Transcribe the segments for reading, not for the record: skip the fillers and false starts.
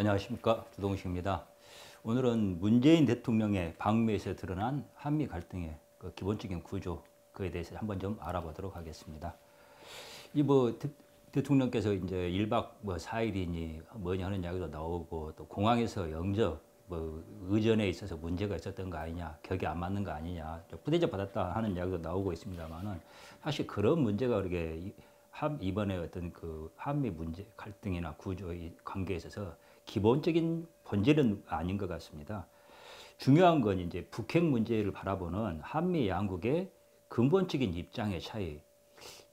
안녕하십니까, 주동식입니다. 오늘은 문재인 대통령의 방미에서 드러난 한미 갈등의 그 기본적인 구조, 그에 대해서 한번 좀 알아보도록 하겠습니다. 대통령께서 이제 1박 4일이니 뭐냐 하는 이야기도 나오고, 또 공항에서 영적 의전에 있어서 문제가 있었던 거 아니냐, 격이 안 맞는 거 아니냐, 부대접 받았다 하는 이야기도 나오고 있습니다만은, 사실 그런 문제가 그렇게 이번에 어떤 그 한미 문제 갈등이나 구조의 관계에 있어서 기본적인 본질은 아닌 것 같습니다. 중요한 건 이제 북핵 문제를 바라보는 한미 양국의 근본적인 입장의 차이,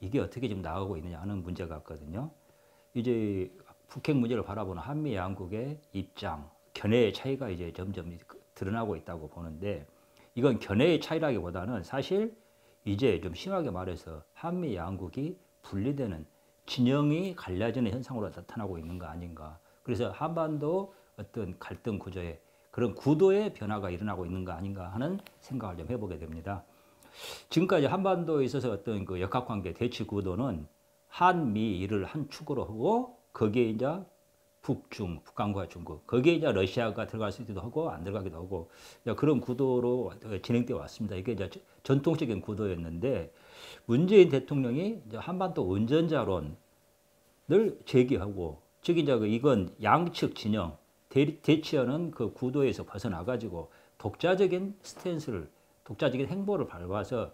이게 어떻게 좀 나오고 있느냐 하는 문제 같거든요. 이제 북핵 문제를 바라보는 한미 양국의 입장, 견해의 차이가 이제 점점 드러나고 있다고 보는데, 이건 견해의 차이라기보다는 사실 이제 좀 심하게 말해서 한미 양국이 분리되는, 진영이 갈라지는 현상으로 나타나고 있는 거 아닌가. 그래서 한반도 어떤 갈등 구조에 그런 구도의 변화가 일어나고 있는 거 아닌가 하는 생각을 좀 해보게 됩니다. 지금까지 한반도에 있어서 어떤 그 역학관계 대치 구도는 한미를 한 축으로 하고, 거기에 이제 북중, 북한과 중국, 거기에 이제 러시아가 들어갈 수 있기도 하고 안 들어가기도 하고, 그런 구도로 진행되어 왔습니다. 이게 이제 전통적인 구도였는데, 문재인 대통령이 이제 한반도 원전자론을 제기하고, 즉 이제 이건 양측 진영 대치하는 그 구도에서 벗어나가지고 독자적인 스탠스를, 독자적인 행보를 밟아서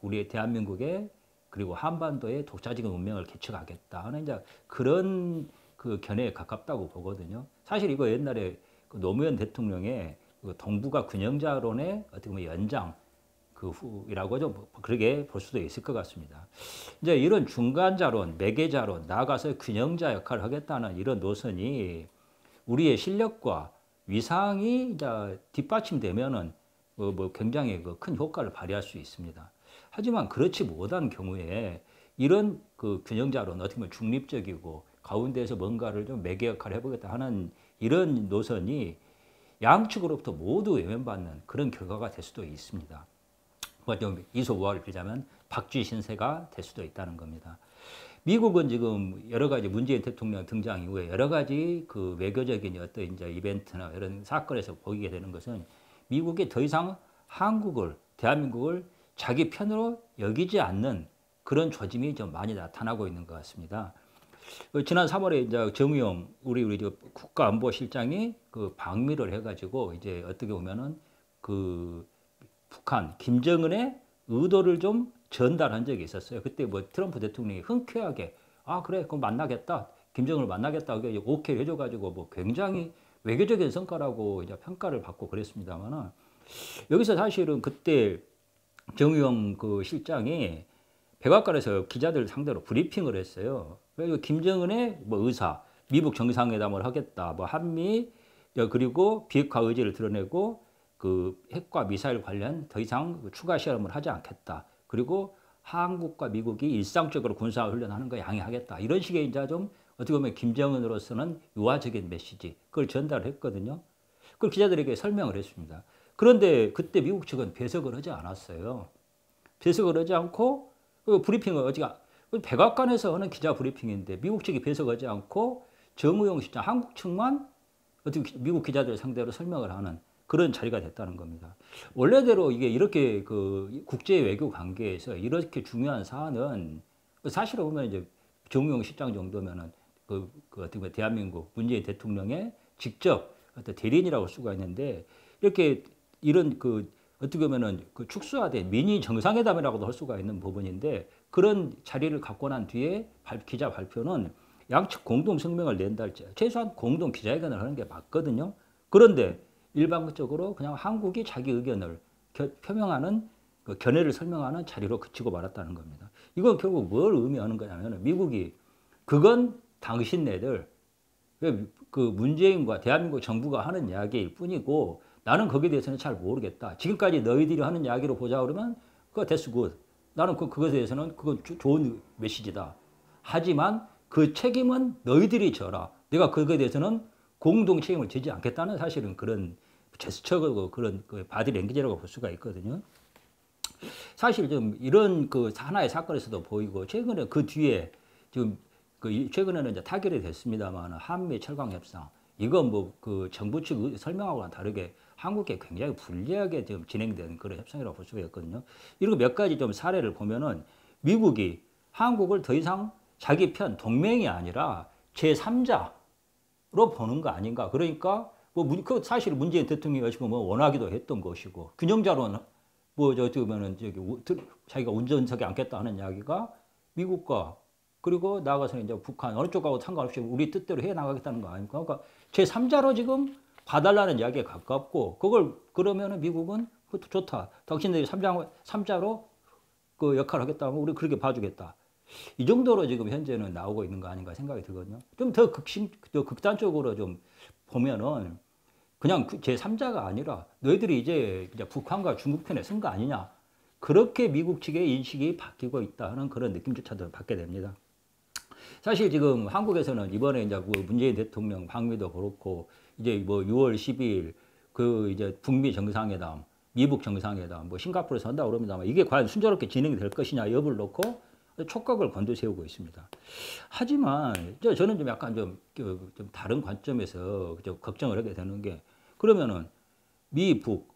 우리 대한민국의 그리고 한반도의 독자적인 운명을 개척하겠다 하는 이제 그런 그 견해에 가깝다고 보거든요. 사실 이거 옛날에 그 노무현 대통령의 그 동북아 균형자론의 어떻게 보면 연장 그 후이라고 좀 그렇게 볼 수도 있을 것 같습니다. 이제 이런 중간자론, 매개자론, 나아가서 균형자 역할을 하겠다는 이런 노선이 우리의 실력과 위상이 이제 뒷받침되면은 굉장히 큰 효과를 발휘할 수 있습니다. 하지만 그렇지 못한 경우에 이런 그 균형자론, 어떻게 보면 중립적이고 가운데에서 뭔가를 좀 매개 역할을 해보겠다 하는 이런 노선이 양측으로부터 모두 외면받는 그런 결과가 될 수도 있습니다. 좀 이소우화를 빌자면 박쥐 신세가 될 수도 있다는 겁니다. 미국은 지금 여러 가지 문재인 대통령 등장 이후에 여러 가지 그 외교적인 어떤 이제 이벤트나 이런 사건에서 보이게 되는 것은 미국이 더 이상 한국을, 대한민국을 자기 편으로 여기지 않는 그런 조짐이 좀 많이 나타나고 있는 것 같습니다. 지난 3월에 이제 정의용 우리 국가안보실장이 그 방미를 해가지고 이제 어떻게 보면은 그 북한 김정은의 의도를 좀 전달한 적이 있었어요. 그때 트럼프 대통령이 흔쾌하게 그래 그럼 만나겠다, 김정은을 만나겠다 오케이 해줘가지고 굉장히 외교적인 성과라고 이제 평가를 받고 그랬습니다만은, 여기서 사실은 그때 정의용 그 실장이 백악관에서 기자들 상대로 브리핑을 했어요. 그래서 김정은의 의사, 미국 정상회담을 하겠다, 한미 그리고 비핵화 의지를 드러내고 그 핵과 미사일 관련 더 이상 추가 실험을 하지 않겠다. 그리고 한국과 미국이 일상적으로 군사 훈련하는 거 양해하겠다. 이런 식의 이제 좀 어떻게 보면 김정은으로서는 유화적인 메시지, 그걸 전달했거든요. 그걸 기자들에게 설명을 했습니다. 그런데 그때 미국 측은 배석을 하지 않았어요. 배석을 하지 않고 그 브리핑을 백악관에서 하는 기자 브리핑인데 미국 측이 배석하지 않고 정의용 실장 한국 측만 어떻게 미국 기자들 상대로 설명을 하는 그런 자리가 됐다는 겁니다. 원래대로 이게 이렇게 그 국제 외교 관계에서 이렇게 중요한 사안은 사실을 보면 이제 정의용 실장 정도면은 어떻게 보면 대한민국 문재인 대통령의 직접 어떤 대리인이라고 할 수가 있는데, 이렇게 이런 어떻게 보면은 축소화된 미니 정상회담이라고도 할 수가 있는 부분인데, 그런 자리를 갖고 난 뒤에 기자 발표는 양측 공동 성명을 낸다 할지 최소한 공동 기자회견을 하는 게 맞거든요. 그런데 일방적으로 그냥 한국이 자기 의견을 표명하는 그 견해를 설명하는 자리로 그치고 말았다는 겁니다. 이건 결국 뭘 의미하는 거냐면 미국이 그건 당신네들 그 문재인과 대한민국 정부가 하는 이야기일 뿐이고 나는 거기에 대해서는 잘 모르겠다. 지금까지 너희들이 하는 이야기로 보자 그러면 그거 that's good. 나는 그것에 대해서는 그건 좋은 메시지다. 하지만 그 책임은 너희들이 져라. 내가 그거에 대해서는 공동 책임을 지지 않겠다는 사실은 그런 제스처고 그런 바디 랭귀지라고 볼 수가 있거든요. 사실 좀 이런 그 하나의 사건에서도 보이고, 최근에 그 뒤에 지금 최근에는 이제 타결이 됐습니다만 한미 철강 협상 이건 뭐 그 정부 측 설명하고는 다르게 한국에 굉장히 불리하게 지금 진행된 그런 협상이라고 볼 수가 있거든요. 이런 몇 가지 좀 사례를 보면은 미국이 한국을 더 이상 자기 편 동맹이 아니라 제3자로 보는 거 아닌가. 그러니까 뭐 그 사실 문재인 대통령이 지금 뭐 원하기도 했던 것이고 균형자로는 뭐 저기 보면은 자기가 운전석에 앉겠다 하는 이야기가 미국과 그리고 나아가서는 이제 북한 어느 쪽하고 상관없이 우리 뜻대로 해 나가겠다는 거 아닙니까? 그러니까 제3자로 지금 봐달라는 이야기에 가깝고 그걸 그러면은 미국은 그것도 좋다. 당신들이 3자로 그 역할을 하겠다면 우리 그렇게 봐주겠다. 이 정도로 지금 현재는 나오고 있는 거 아닌가 생각이 들거든요. 좀 더 더 극단적으로 좀 보면은 그냥 제3자가 아니라 너희들이 이제 북한과 중국 편에 쓴 거 아니냐. 그렇게 미국 측의 인식이 바뀌고 있다는 그런 느낌조차도 받게 됩니다. 사실 지금 한국에서는 이번에 이제 그 문재인 대통령 방미도 그렇고 이제 뭐 6월 12일 그 이제 북미 정상회담, 미북 정상회담, 뭐 싱가포르에서 한다고 그럽니다만 이게 과연 순조롭게 진행이 될 것이냐 여부를 놓고 촉각을 곤두세우고 있습니다. 하지만 저는 좀 약간 좀 다른 관점에서 좀 걱정을 하게 되는 게 그러면은 미북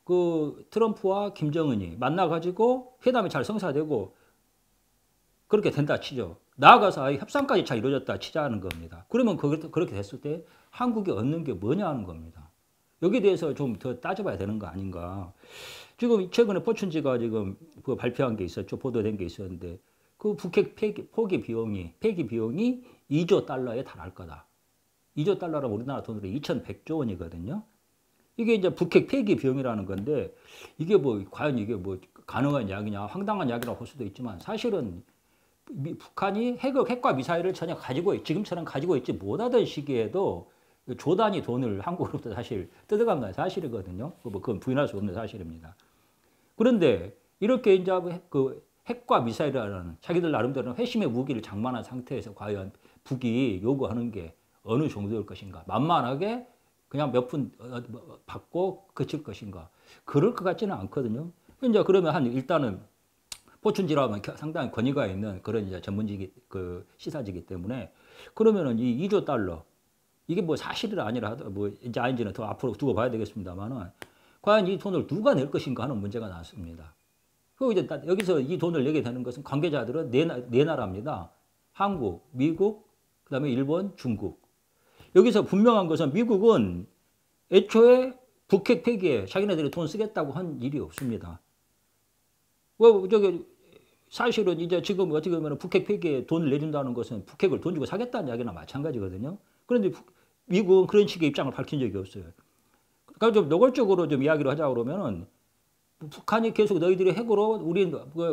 그 트럼프와 김정은이 만나가지고 회담이 잘 성사되고 그렇게 된다 치죠. 나아가서 협상까지 잘 이루어졌다 치자는 겁니다. 그러면 그렇게 됐을 때 한국이 얻는 게 뭐냐 하는 겁니다. 여기에 대해서 좀 더 따져봐야 되는 거 아닌가. 지금 최근에 포춘지가 지금 그 발표한 게 있었죠. 보도된 게 있었는데 그 북핵 폐기 비용이 2조 달러에 달할 거다. 2조 달러라면 우리나라 돈으로 2,100조 원이거든요. 이게 이제 북핵 폐기 비용이라는 건데 이게 뭐 과연 이게 뭐 가능한 이야기냐 황당한 이야기라고 볼 수도 있지만 사실은 북한이 핵과 미사일을 전혀 지금처럼 가지고 있지 못하던 시기에도 조 단위 돈을 한국으로부터 사실 뜯어간 사실이거든요. 그건 부인할 수 없는 사실입니다. 그런데 이렇게 이제 그 핵과 미사일이라는 자기들 나름대로는 회심의 무기를 장만한 상태에서 과연 북이 요구하는 게 어느 정도일 것인가? 만만하게 그냥 몇 푼 받고 그칠 것인가? 그럴 것 같지는 않거든요. 이제 그러면 일단은 포춘지라면 상당히 권위가 있는 그런 이제 전문직이 그 시사지기 때문에 그러면은 이 2조 달러 이게 뭐 사실이 아니라 뭐 이제 아닌지는 더 앞으로 두고 봐야 되겠습니다만은 과연 이 돈을 누가 낼 것인가 하는 문제가 나왔습니다. 그리고 이제 여기서 이 돈을 내게 되는 것은 관계자들은 네 나라입니다. 한국, 미국, 그다음에 일본, 중국. 여기서 분명한 것은 미국은 애초에 북핵 폐기에 자기네들이 돈 쓰겠다고 한 일이 없습니다. 사실은 이제 지금 어떻게 보면 북핵 폐기에 돈을 내준다는 것은 북핵을 돈 주고 사겠다는 이야기나 마찬가지거든요. 그런데 미국은 그런 식의 입장을 밝힌 적이 없어요. 그러니까 좀 노골적으로 좀 이야기를 하자 그러면은 북한이 계속 너희들이 핵으로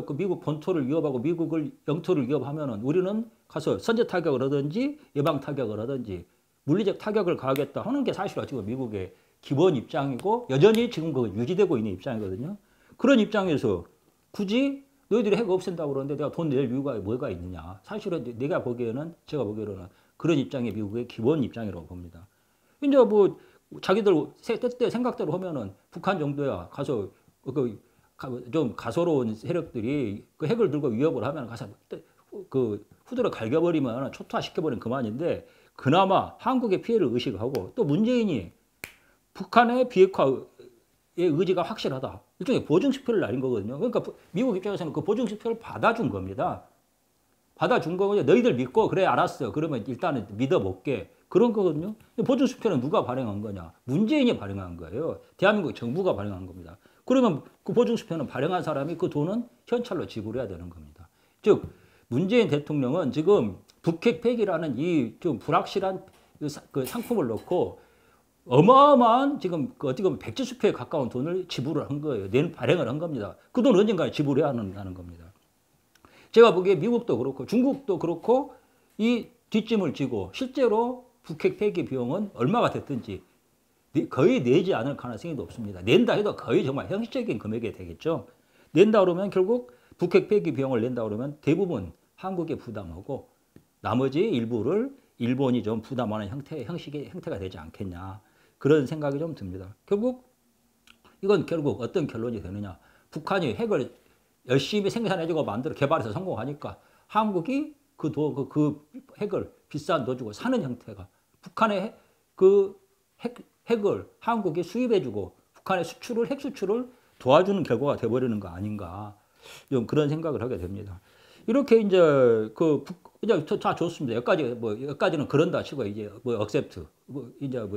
그 미국 본토를 위협하고 미국을 영토를 위협하면은 우리는 가서 선제 타격을 하든지 예방 타격을 하든지 물리적 타격을 가하겠다 하는 게 사실 지금 미국의 기본 입장이고 여전히 지금 그 유지되고 있는 입장이거든요. 그런 입장에서 굳이 너희들이 핵 없앤다고 그러는데 내가 돈 낼 이유가 뭐가 있느냐. 사실은 제가 보기에는 그런 입장이 미국의 기본 입장이라고 봅니다. 이제 뭐 자기들 때때 생각대로 하면은 북한 정도야 가서 좀 가소로운 세력들이 그 핵을 들고 위협을 하면 가서 그 후드로 갈겨버리면 초토화시켜버리면 그만인데 그나마 한국의 피해를 의식하고 또 문재인이 북한의 비핵화의 의지가 확실하다. 일종의 보증수표를 날린 거거든요. 그러니까 미국 입장에서는 그 보증수표를 받아준 겁니다. 받아준 거고 너희들 믿고 그래 알았어. 그러면 일단은 믿어볼게. 그런 거거든요. 보증수표는 누가 발행한 거냐. 문재인이 발행한 거예요. 대한민국 정부가 발행한 겁니다. 그러면 그 보증수표는 발행한 사람이 그 돈은 현찰로 지불해야 되는 겁니다. 즉 문재인 대통령은 지금 북핵 폐기라는 이 좀 불확실한 그 상품을 넣고 어마어마한 지금 어떻게 보면 백지수표에 가까운 돈을 지불을 한 거예요. 발행을 한 겁니다. 그 돈 언젠가 지불해야 하는 겁니다. 제가 보기에 미국도 그렇고 중국도 그렇고 이 뒷짐을 지고 실제로 북핵 폐기 비용은 얼마가 됐든지 거의 내지 않을 가능성이 높습니다. 낸다 해도 거의 정말 형식적인 금액이 되겠죠. 낸다 그러면 결국 북핵 폐기 비용을 낸다 그러면 대부분 한국에 부담하고 나머지 일부를 일본이 좀 부담하는 형태가 되지 않겠냐. 그런 생각이 좀 듭니다. 이건 결국 어떤 결론이 되느냐. 북한이 핵을 열심히 생산해주고 개발해서 성공하니까 한국이 그 핵을 비싼 돈 주고 사는 형태가 북한의 그 핵을 한국이 수입해주고 북한의 수출을 핵 수출을 도와주는 결과가 돼버리는 거 아닌가 좀 그런 생각을 하게 됩니다. 이렇게 이제 그 이제 다 좋습니다. 여기까지는 그런다 치고 이제 뭐 억셉트 이제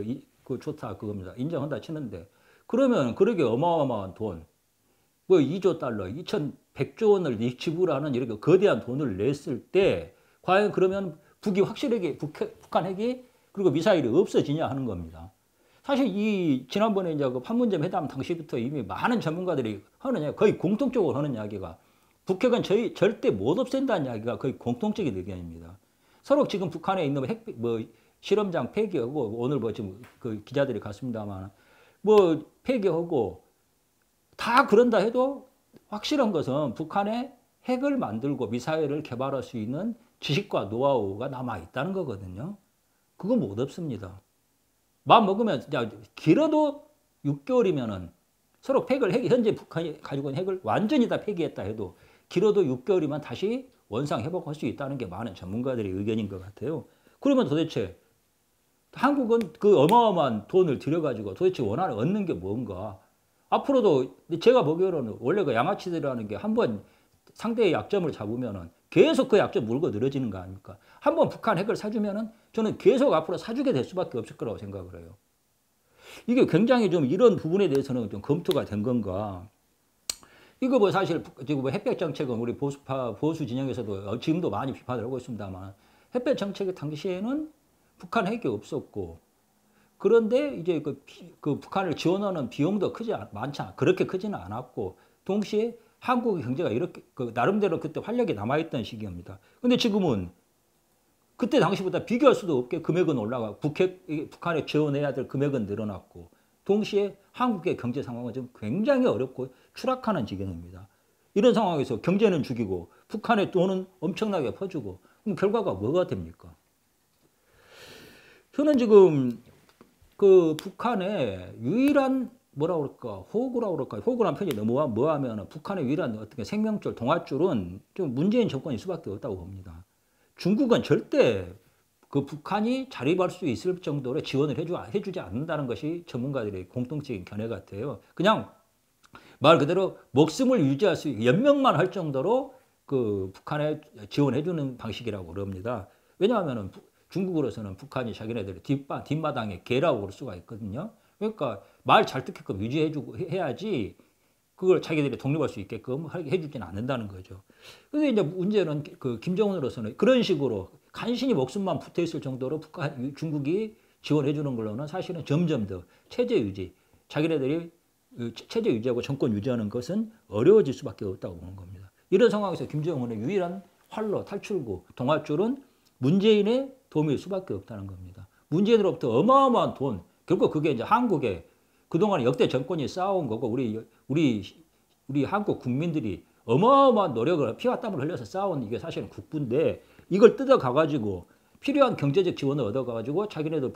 그 좋다 그겁니다. 인정한다 치는데 그러면 그렇게 어마어마한 돈 뭐 2조 달러 2,100조 원을 지불하는 이렇게 거대한 돈을 냈을 때 과연 그러면 북이 확실하게 북한 핵이 그리고 미사일이 없어지냐 하는 겁니다. 사실 이 지난번에 이제 그 판문점 회담 당시부터 이미 많은 전문가들이 하는 거의 공통적으로 하는 이야기가 북핵은 절대 못 없앤다는 이야기가 거의 공통적인 의견입니다. 서로 지금 북한에 있는 실험장 폐기하고 오늘 지금 그 기자들이 갔습니다만 폐기하고 다 그런다 해도 확실한 것은 북한에 핵을 만들고 미사일을 개발할 수 있는 지식과 노하우가 남아 있다는 거거든요. 그거 못 없습니다. 마음 먹으면 길어도 6개월이면은 서로 현재 북한이 가지고 있는 핵을 완전히 다 폐기했다 해도 길어도 6개월이면 다시 원상 회복할 수 있다는 게 많은 전문가들의 의견인 것 같아요. 그러면 도대체 한국은 그 어마어마한 돈을 들여가지고 도대체 원하는 얻는 게 뭔가? 앞으로도 제가 보기로는 원래 그 양아치들이라는 게 한번 상대의 약점을 잡으면은 계속 그 약점 물고 늘어지는 거 아닙니까? 한번 북한 핵을 사주면은 저는 계속 앞으로 사주게 될 수밖에 없을 거라고 생각을 해요. 이게 굉장히 좀 이런 부분에 대해서는 좀 검토가 된 건가? 이거 뭐 사실 지금 햇볕 정책은 우리 보수 진영에서도 지금도 많이 비판을 하고 있습니다만 햇볕 정책의 당시에는 북한 핵이 없었고 그런데 이제 그 북한을 지원하는 비용도 그렇게 크지는 않았고 동시에 한국의 경제가 이렇게 나름대로 그때 활력이 남아있던 시기입니다. 근데 지금은 그때 당시보다 비교할 수도 없게 금액은 올라가고 북한에 지원해야 될 금액은 늘어났고 동시에 한국의 경제 상황은 좀 굉장히 어렵고 추락하는 지경입니다. 이런 상황에서 경제는 죽이고 북한의 돈은 엄청나게 퍼주고 그럼 결과가 뭐가 됩니까? 저는 지금 그 북한의 유일한 호구란 표현이 너무 뭐하면 북한의 유일한 어떻게 생명줄, 동아줄은 좀 문재인 정권일 수밖에 없다고 봅니다. 중국은 절대 그 북한이 자립할 수 있을 정도로 지원을 해주지 않는다는 것이 전문가들의 공통적인 견해 같아요. 그냥 말 그대로 목숨을 유지할 연명만 할 정도로 그 북한에 지원해주는 방식이라고 그럽니다. 왜냐하면 중국으로서는 북한이 자기네들의 뒷마당에 개라고 볼 수가 있거든요. 그러니까 말 잘 듣게끔 유지해주고 해야지 그걸 자기들이 독립할 수 있게끔 해주지는 않는다는 거죠. 근데 이제 문제는 그 김정은으로서는 그런 식으로 간신히 목숨만 붙어 있을 정도로 중국이 지원해주는 걸로는 사실은 점점 더 체제 유지, 자기네들이 체제 유지하고 정권 유지하는 것은 어려워질 수밖에 없다고 보는 겁니다. 이런 상황에서 김정은의 유일한 활로 탈출구, 동아줄은 문재인의 도움일 수밖에 없다는 겁니다. 문재인으로부터 어마어마한 돈, 결국 그게 이제 한국의 그동안 역대 정권이 쌓아온 거고 우리 한국 국민들이 어마어마한 노력을 피와 땀을 흘려서 쌓아온 이게 사실은 국부인데 이걸 뜯어가가지고 필요한 경제적 지원을 얻어가지고 자기네들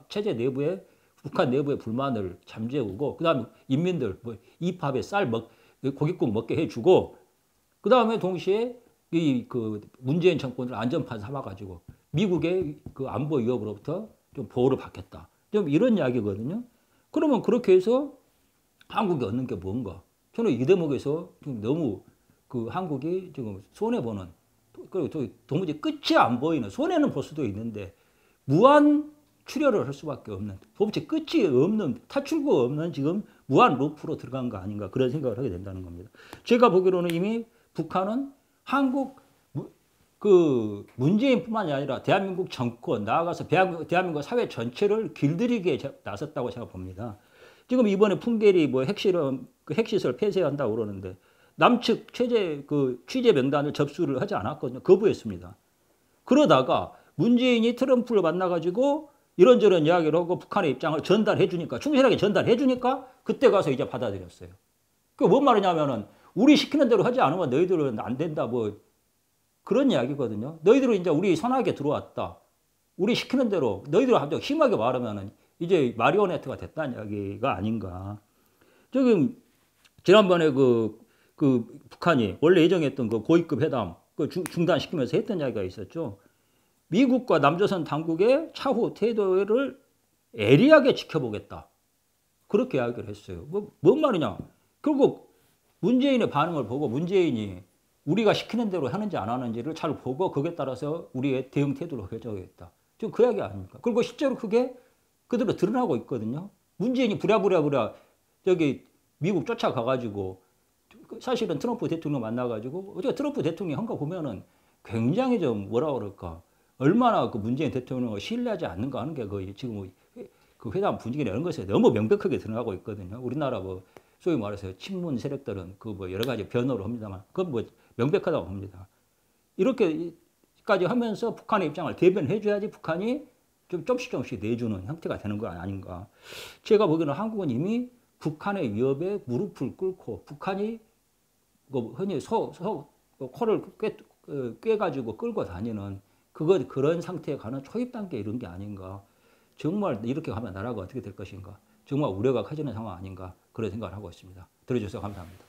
체제 내부에 북한 내부의 불만을 잠재우고 그다음에 인민들 이팝에 고깃국 먹게 해주고 그다음에 동시에 그 문재인 정권을 안전판 삼아가지고 미국의 그 안보 위협으로부터 좀 보호를 받겠다. 좀 이런 이야기거든요. 그러면 그렇게 해서 한국이 얻는 게 뭔가? 저는 이 대목에서 지금 너무 그 한국이 지금 손해보는, 그리고 도무지 끝이 안 보이는, 손해는 볼 수도 있는데 무한 출혈을 할 수밖에 없는, 도무지 끝이 없는, 탈출구가 없는 지금 무한 루프로 들어간 거 아닌가 그런 생각을 하게 된다는 겁니다. 제가 보기로는 이미 북한은 한국 그 문재인뿐만이 아니라 대한민국 정권 나아가서 대한민국 사회 전체를 길들이게 나섰다고 제가 봅니다. 지금 이번에 풍계리 핵시설 폐쇄한다고 그러는데 남측 취재 명단을 접수를 하지 않았거든요. 거부했습니다. 그러다가 문재인이 트럼프를 만나가지고 이런저런 이야기를 하고 북한의 입장을 충실하게 전달해 주니까 그때 가서 이제 받아들였어요. 그게 뭔 말이냐면은 우리 시키는 대로 하지 않으면 너희들은 안 된다 그런 이야기거든요. 너희들은 이제 우리 선악에 들어왔다. 우리 시키는 대로 너희들 심하게 말하면은 이제 마리오네트가 됐다는 이야기가 아닌가. 지금 지난번에 그 북한이 원래 예정했던 그 고위급 회담 중단시키면서 했던 이야기가 있었죠. 미국과 남조선 당국의 차후 태도를 예리하게 지켜보겠다. 그렇게 이야기를 했어요. 뭔 말이냐. 결국 문재인의 반응을 보고 문재인이 우리가 시키는 대로 하는지 안 하는지를 잘 보고 거기에 따라서 우리의 대응 태도를 결정하겠다. 지금 그 이야기 아닙니까? 그리고 실제로 그게 그대로 드러나고 있거든요. 문재인이 부랴부랴 저기 미국 쫓아가가지고 사실은 트럼프 대통령 만나가지고 어제 트럼프 대통령이 한 거 보면은 굉장히 좀 뭐라 그럴까 얼마나 그 문재인 대통령을 신뢰하지 않는가 하는 게 거의 지금 그 회담 분위기나 이런 것에 너무 명백하게 드러나고 있거든요. 우리나라 뭐 소위 말해서 친문 세력들은 그 뭐 여러 가지 변호를 합니다만 그건 뭐 명백하다고 봅니다. 이렇게까지 하면서 북한의 입장을 대변해 줘야지 북한이 좀 조금씩 내주는 형태가 되는 거 아닌가. 제가 보기에는 한국은 이미 북한의 위협에 무릎을 꿇고 북한이 흔히 코를 꿰가지고 끌고 다니는 그런 상태에 가는 초입 단계 이런 게 아닌가. 정말 이렇게 하면 나라가 어떻게 될 것인가. 정말 우려가 커지는 상황 아닌가. 그런 생각을 하고 있습니다. 들어주셔서 감사합니다.